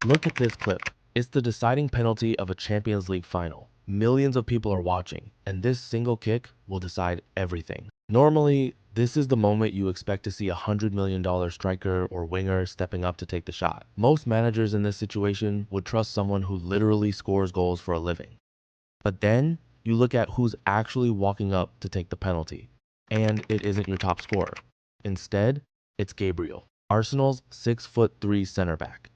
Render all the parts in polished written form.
Look at this clip. It's the deciding penalty of a Champions League final. Millions of people are watching, and this single kick will decide everything. Normally, this is the moment you expect to see a $100 million striker or winger stepping up to take the shot. Most managers in this situation would trust someone who literally scores goals for a living. But then, you look at who's actually walking up to take the penalty, and it isn't your top scorer. Instead, it's Gabriel, Arsenal's 6'3" center back.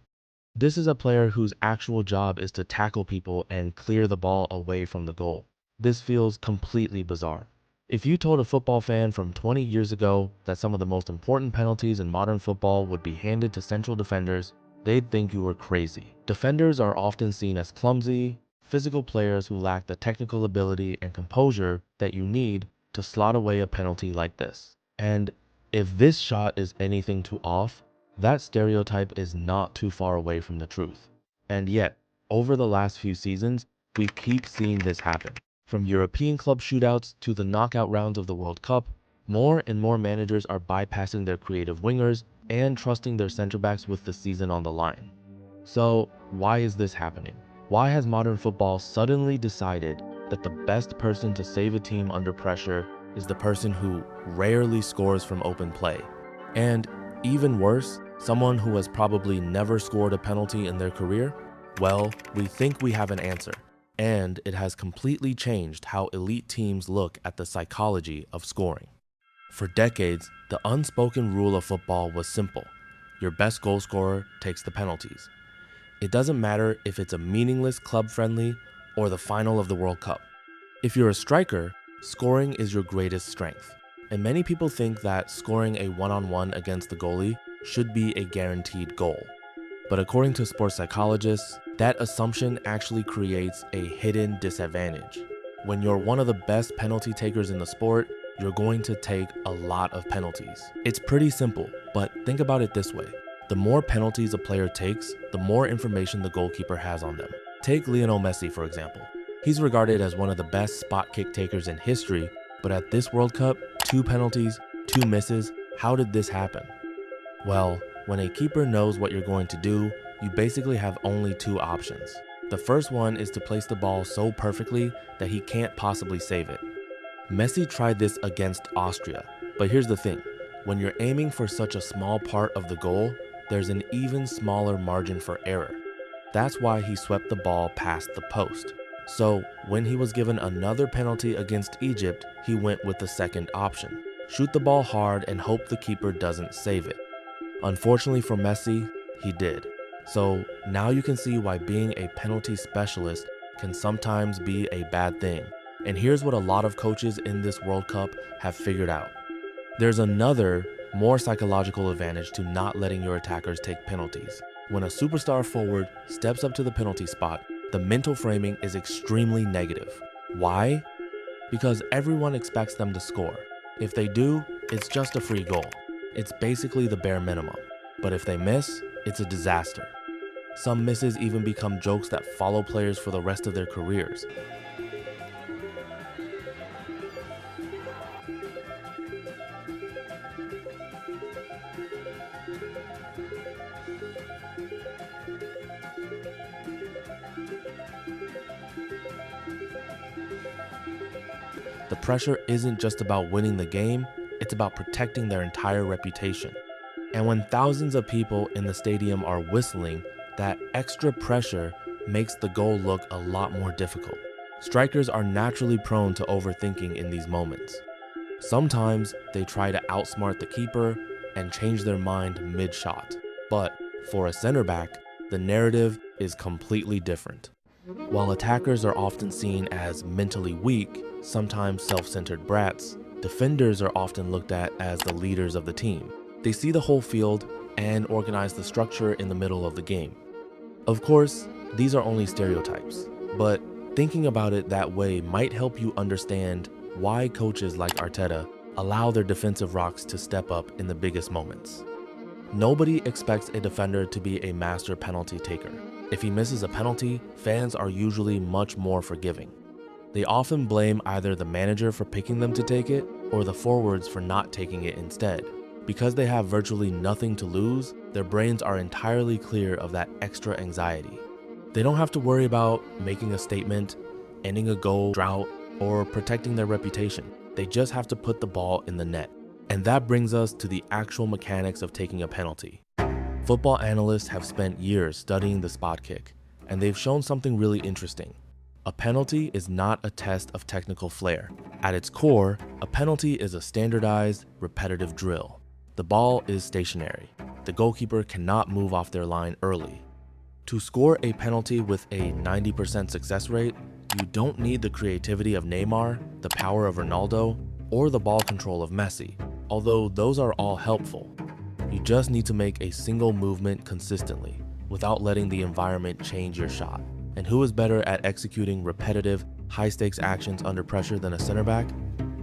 This is a player whose actual job is to tackle people and clear the ball away from the goal. This feels completely bizarre. If you told a football fan from 20 years ago that some of the most important penalties in modern football would be handed to central defenders, they'd think you were crazy. Defenders are often seen as clumsy, physical players who lack the technical ability and composure that you need to slot away a penalty like this. And if this shot is anything to off, that stereotype is not too far away from the truth. And yet, over the last few seasons, we keep seeing this happen. From European club shootouts to the knockout rounds of the World Cup, more and more managers are bypassing their creative wingers and trusting their center backs with the season on the line. So, why is this happening? Why has modern football suddenly decided that the best person to save a team under pressure is the person who rarely scores from open play? And even worse, someone who has probably never scored a penalty in their career? Well, we think we have an answer, and it has completely changed how elite teams look at the psychology of scoring. For decades, the unspoken rule of football was simple. Your best goal scorer takes the penalties. It doesn't matter if it's a meaningless club friendly or the final of the World Cup. If you're a striker, scoring is your greatest strength. And many people think that scoring a one-on-one against the goalie should be a guaranteed goal. But according to sports psychologists, that assumption actually creates a hidden disadvantage. When you're one of the best penalty takers in the sport, you're going to take a lot of penalties. It's pretty simple, but think about it this way. The more penalties a player takes, the more information the goalkeeper has on them. Take Lionel Messi, for example. He's regarded as one of the best spot kick takers in history, but at this World Cup, 2 penalties, 2 misses. How did this happen? Well, when a keeper knows what you're going to do, you basically have only 2 options. The first one is to place the ball so perfectly that he can't possibly save it. Messi tried this against Austria, but here's the thing. When you're aiming for such a small part of the goal, there's an even smaller margin for error. That's why he swept the ball past the post. So when he was given another penalty against Egypt, he went with the second option. Shoot the ball hard and hope the keeper doesn't save it. Unfortunately for Messi, he did. So now you can see why being a penalty specialist can sometimes be a bad thing. And here's what a lot of coaches in this World Cup have figured out. There's another, more psychological advantage to not letting your attackers take penalties. When a superstar forward steps up to the penalty spot, the mental framing is extremely negative. Why? Because everyone expects them to score. If they do, it's just a free goal. It's basically the bare minimum. But if they miss, it's a disaster. Some misses even become jokes that follow players for the rest of their careers. The pressure isn't just about winning the game, it's about protecting their entire reputation. And when thousands of people in the stadium are whistling, that extra pressure makes the goal look a lot more difficult. Strikers are naturally prone to overthinking in these moments. Sometimes they try to outsmart the keeper and change their mind mid-shot. But for a center back, the narrative is completely different. While attackers are often seen as mentally weak, sometimes self-centered brats, defenders are often looked at as the leaders of the team. They see the whole field and organize the structure in the middle of the game. Of course, these are only stereotypes, but thinking about it that way might help you understand why coaches like Arteta allow their defensive rocks to step up in the biggest moments. Nobody expects a defender to be a master penalty taker. If he misses a penalty, fans are usually much more forgiving. They often blame either the manager for picking them to take it or the forwards for not taking it instead. Because they have virtually nothing to lose, their brains are entirely clear of that extra anxiety. They don't have to worry about making a statement, ending a goal drought, or protecting their reputation. They just have to put the ball in the net. And that brings us to the actual mechanics of taking a penalty. Football analysts have spent years studying the spot kick, and they've shown something really interesting. A penalty is not a test of technical flair. At its core, a penalty is a standardized, repetitive drill. The ball is stationary. The goalkeeper cannot move off their line early. To score a penalty with a 90% success rate, you don't need the creativity of Neymar, the power of Ronaldo, or the ball control of Messi, although those are all helpful. You just need to make a single movement consistently, without letting the environment change your shot. And who is better at executing repetitive, high-stakes actions under pressure than a center back?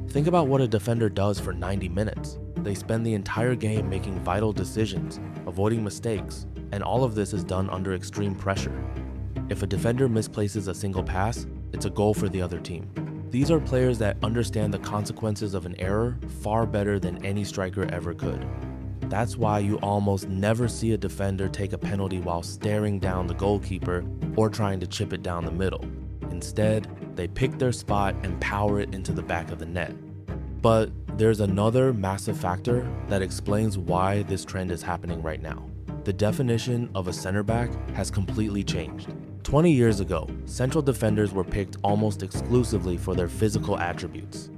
Think about what a defender does for 90 minutes. They spend the entire game making vital decisions, avoiding mistakes, and all of this is done under extreme pressure. If a defender misplaces a single pass, it's a goal for the other team. These are players that understand the consequences of an error far better than any striker ever could. That's why you almost never see a defender take a penalty while staring down the goalkeeper or trying to chip it down the middle. Instead, they pick their spot and power it into the back of the net. But there's another massive factor that explains why this trend is happening right now. The definition of a center back has completely changed. 20 years ago, central defenders were picked almost exclusively for their physical attributes.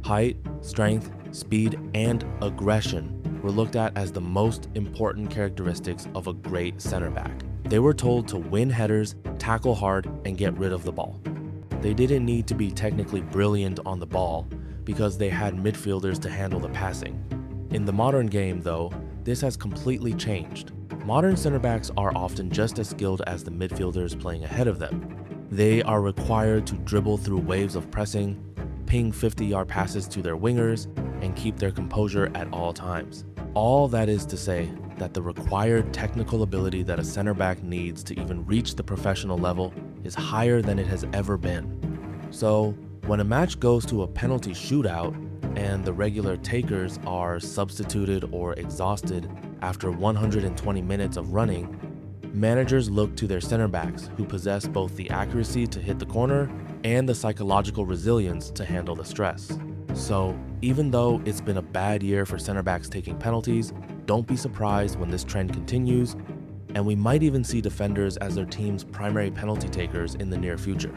Height, strength, speed, and aggression were looked at as the most important characteristics of a great center back. They were told to win headers, tackle hard, and get rid of the ball. They didn't need to be technically brilliant on the ball because they had midfielders to handle the passing. In the modern game, though, this has completely changed. Modern center backs are often just as skilled as the midfielders playing ahead of them. They are required to dribble through waves of pressing, ping 50-yard passes to their wingers, and keep their composure at all times. All that is to say that the required technical ability that a center back needs to even reach the professional level is higher than it has ever been. So, when a match goes to a penalty shootout and the regular takers are substituted or exhausted after 120 minutes of running, managers look to their center backs who possess both the accuracy to hit the corner and the psychological resilience to handle the stress. So, even though it's been a bad year for center backs taking penalties, don't be surprised when this trend continues, and we might even see defenders as their team's primary penalty takers in the near future.